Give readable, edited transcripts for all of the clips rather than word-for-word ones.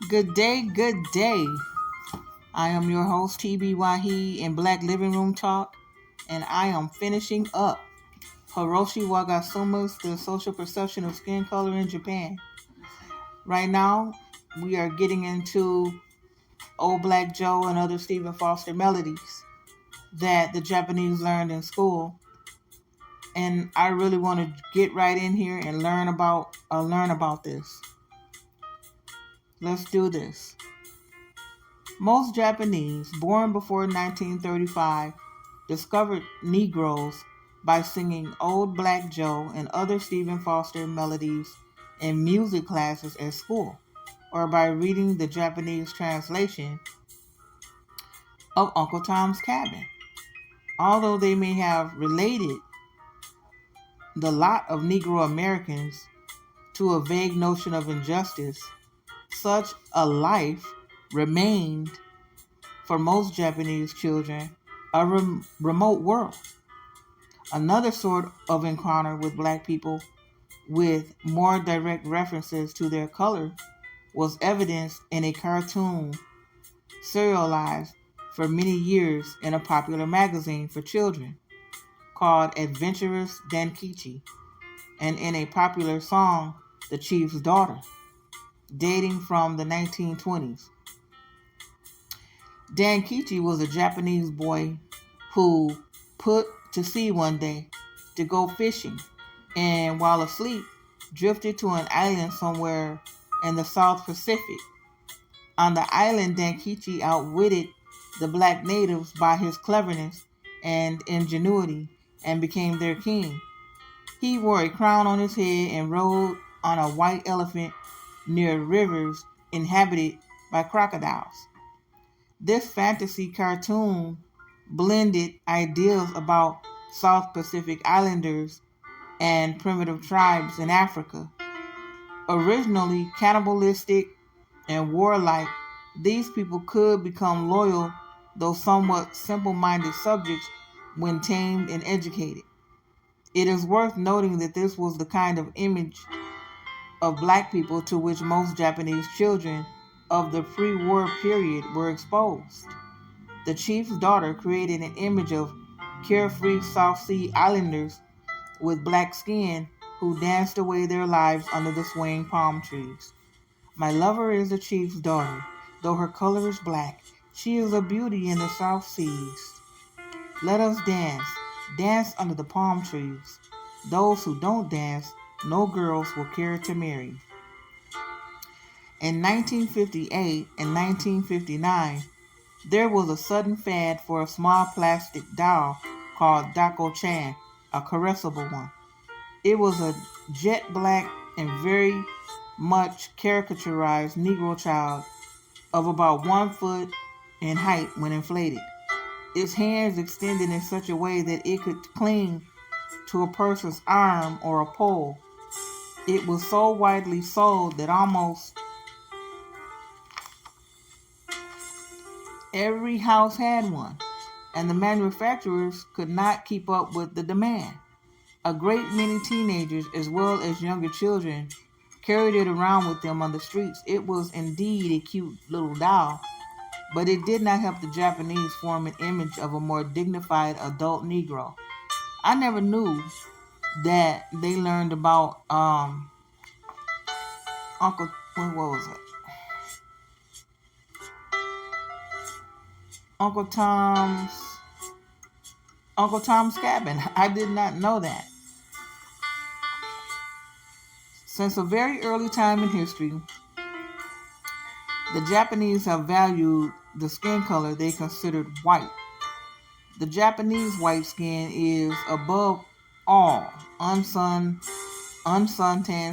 Good day, good day. I am your host, TB Wahi in Black Living Room Talk, and I am finishing up Hiroshi Wagatsuma's The Social Perception of Skin Color in Japan. Right now, we are getting into Old Black Joe and other Stephen Foster melodies that the Japanese learned in school. And I really want to get right in here and learn about this. Let's do this. Most Japanese born before 1935 discovered Negroes by singing Old Black Joe and other Stephen Foster melodies in music classes at school, or by reading the Japanese translation of Uncle Tom's Cabin. Although they may have related the lot of Negro Americans to a vague notion of injustice, such a life remained for most Japanese children a remote world. Another sort of encounter with black people with more direct references to their color was evidenced in a cartoon serialized for many years in a popular magazine for children called Adventurous Dankichi, and in a popular song, The Chief's Daughter, dating from the 1920s. Dankichi was a Japanese boy who put to sea one day to go fishing, and while asleep, drifted to an island somewhere in the South Pacific. On the island, Dankichi outwitted the black natives by his cleverness and ingenuity and became their king. He wore a crown on his head and rode on a white elephant near rivers inhabited by crocodiles. This fantasy cartoon blended ideas about South Pacific Islanders and primitive tribes in Africa. Originally cannibalistic and warlike, these people could become loyal, though somewhat simple-minded subjects when tamed and educated. It is worth noting that this was the kind of image of black people to which most Japanese children of the pre-war period were exposed. The chief's daughter created an image of carefree South Sea Islanders with black skin who danced away their lives under the swaying palm trees. My lover is the chief's daughter, though her color is black. She is a beauty in the South Seas. Let us dance, dance under the palm trees. Those who don't dance, no girls will care to marry. In 1958 and 1959, there was a sudden fad for a small plastic doll called Dakko-chan, a caressable one. It was a jet black and very much caricaturized Negro child of about 1 foot in height when inflated. Its hands extended in such a way that it could cling to a person's arm or a pole. It was so widely sold that almost every house had one, and the manufacturers could not keep up with the demand. A great many teenagers, as well as younger children, carried it around with them on the streets. It was indeed a cute little doll, but it did not help the Japanese form an image of a more dignified adult Negro. I never knew that they learned about Uncle, what was it? Uncle Tom's Uncle Tom's Cabin. I did not know that. Since a very early time in history, the Japanese have valued the skin color they considered white. The Japanese white skin is above all unsuntanned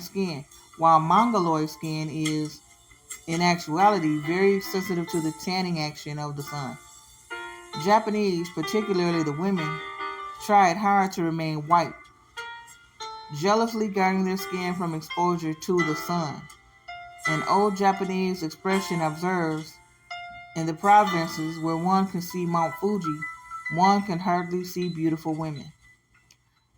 skin, while Mongoloid skin is, in actuality, very sensitive to the tanning action of the sun. Japanese, particularly the women, tried hard to remain white, jealously guarding their skin from exposure to the sun. An old Japanese expression observes, in the provinces where one can see Mount Fuji, one can hardly see beautiful women.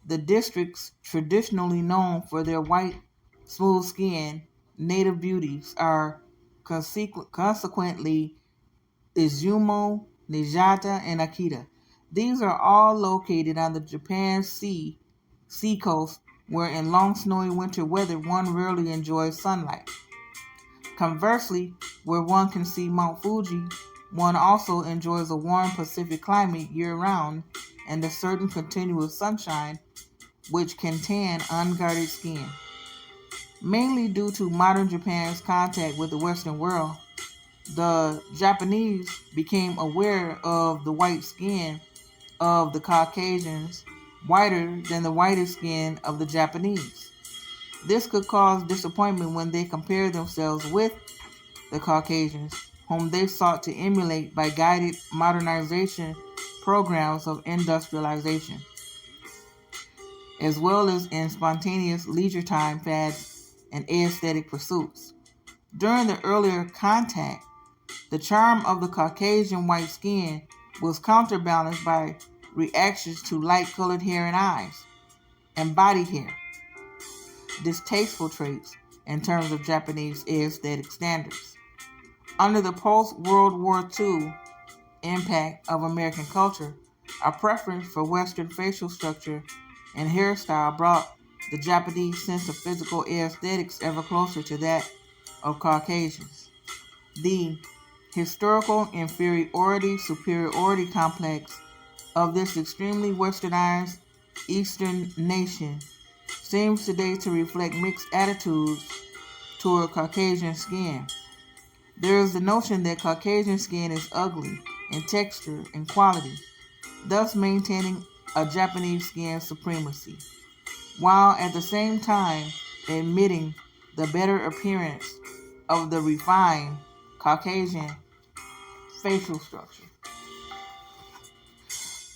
The districts traditionally known for their white, smooth skin, native beauties are Consequently, Izumo, Niigata, and Akita. These are all located on the Japan seacoast, where in long snowy winter weather one rarely enjoys sunlight. Conversely, where one can see Mount Fuji, one also enjoys a warm Pacific climate year-round and a certain continuous sunshine which can tan unguarded skin. Mainly due to modern Japan's contact with the Western world, the Japanese became aware of the white skin of the Caucasians whiter than the whiter skin of the Japanese. This could cause disappointment when they compare themselves with the Caucasians, whom they sought to emulate by guided modernization programs of industrialization, as well as in spontaneous leisure time fads and aesthetic pursuits. During the earlier contact, the charm of the Caucasian white skin was counterbalanced by reactions to light-colored hair and eyes, and body hair, distasteful traits in terms of Japanese aesthetic standards. Under the post-World War II impact of American culture, a preference for Western facial structure and hairstyle brought the Japanese sense of physical aesthetics ever closer to that of Caucasians. The historical inferiority-superiority complex of this extremely westernized Eastern nation seems today to reflect mixed attitudes toward Caucasian skin. There is the notion that Caucasian skin is ugly in texture and quality, thus maintaining a Japanese skin supremacy, while at the same time admitting the better appearance of the refined Caucasian facial structure.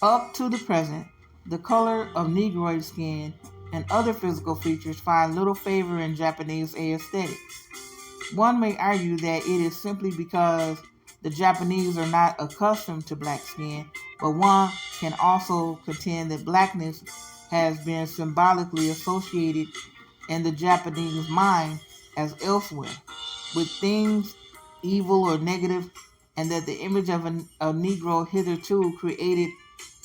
Up to the present, the color of Negroid skin and other physical features find little favor in Japanese aesthetics. One may argue that it is simply because the Japanese are not accustomed to black skin, but one can also contend that blackness has been symbolically associated in the Japanese mind as elsewhere, with things evil or negative, and that the image of a Negro hitherto created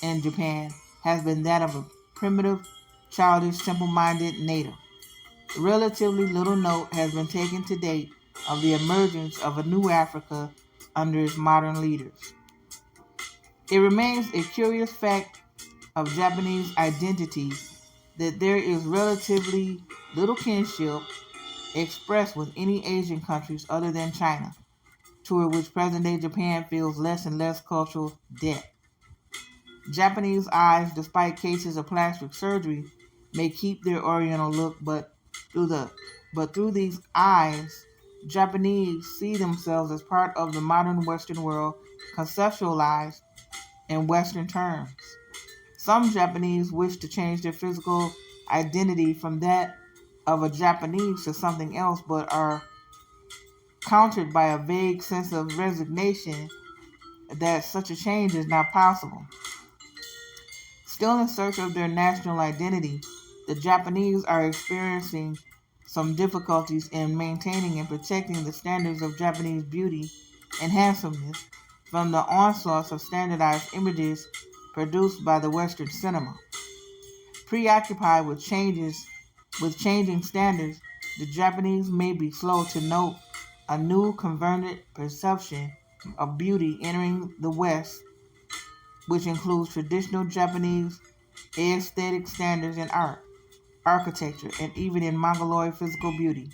in Japan has been that of a primitive, childish, simple-minded native. Relatively little note has been taken to date of the emergence of a new Africa under its modern leaders. It remains a curious fact of Japanese identity that there is relatively little kinship expressed with any Asian countries other than China, toward which present-day Japan feels less and less cultural debt. Japanese eyes, despite cases of plastic surgery, may keep their Oriental look, but through these eyes, Japanese see themselves as part of the modern Western world, conceptualized in Western terms. Some Japanese wish to change their physical identity from that of a Japanese to something else, but are countered by a vague sense of resignation that such a change is not possible. Still in search of their national identity, the Japanese are experiencing some difficulties in maintaining and protecting the standards of Japanese beauty and handsomeness from the onslaughts of standardized images produced by the Western cinema. Preoccupied with changing standards, the Japanese may be slow to note a new convergent perception of beauty entering the West, which includes traditional Japanese aesthetic standards in art, architecture, and even in Mongoloid physical beauty.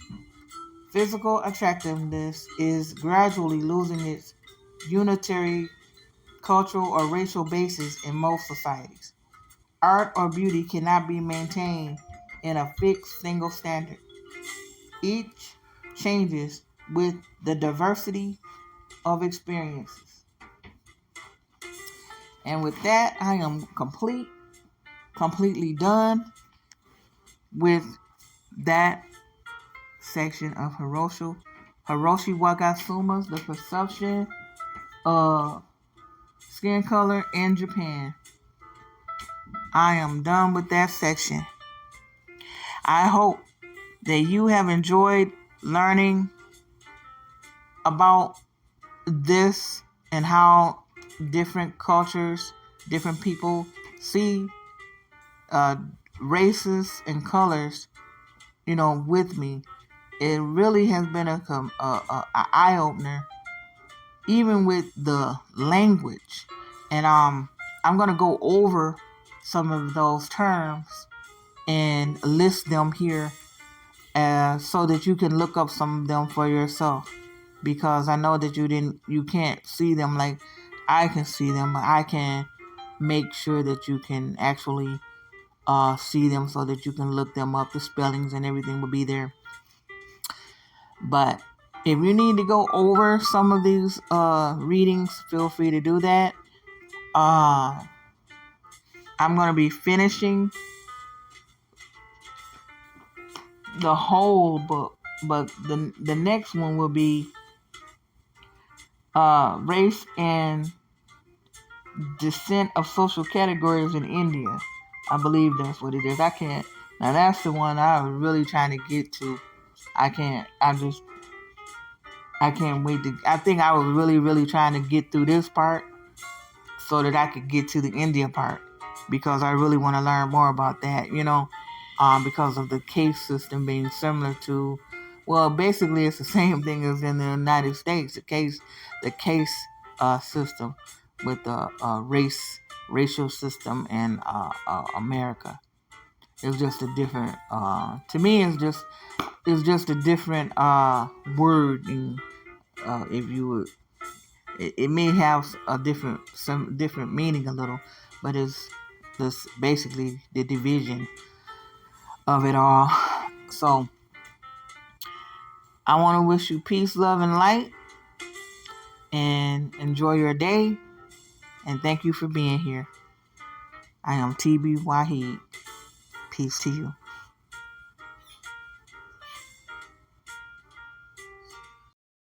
Physical attractiveness is gradually losing its unitary cultural or racial basis in most societies. Art or beauty cannot be maintained in a fixed single standard. Each changes with the diversity of experiences. And with that, I am completely done with that section of Hiroshi Wagatsuma's The Perception of Skin Color in Japan. I am done with that section. I hope that you have enjoyed learning about this and how different cultures, different people see uh, races and colors, with me. It really has been a eye opener, even with the language. And I'm gonna go over some of those terms and list them here, so that you can look up some of them for yourself. Because I know that you can't see them like I can see them, but I can make sure that you can actually see them so that you can look them up. The spellings and everything will be there. But if you need to go over some of these readings, feel free to do that. I'm going to be finishing the whole book, but the next one will be Race and Descent of Social Categories in India. I believe that's what it is. Now that's the one I was really trying to get to. I can't wait I think I was really, really trying to get through this part so that I could get to the India part, because I really want to learn more about that, because of the case system being similar to, well, basically it's the same thing as in the United States, the case system with the racial system in America. It's just a different, to me, it's just a different wording, if you would. It may have some different meaning a little, but it's just basically the division of it all. So I want to wish you peace, love, and light, and enjoy your day. And thank you for being here. I am TB Wahid. Peace to you.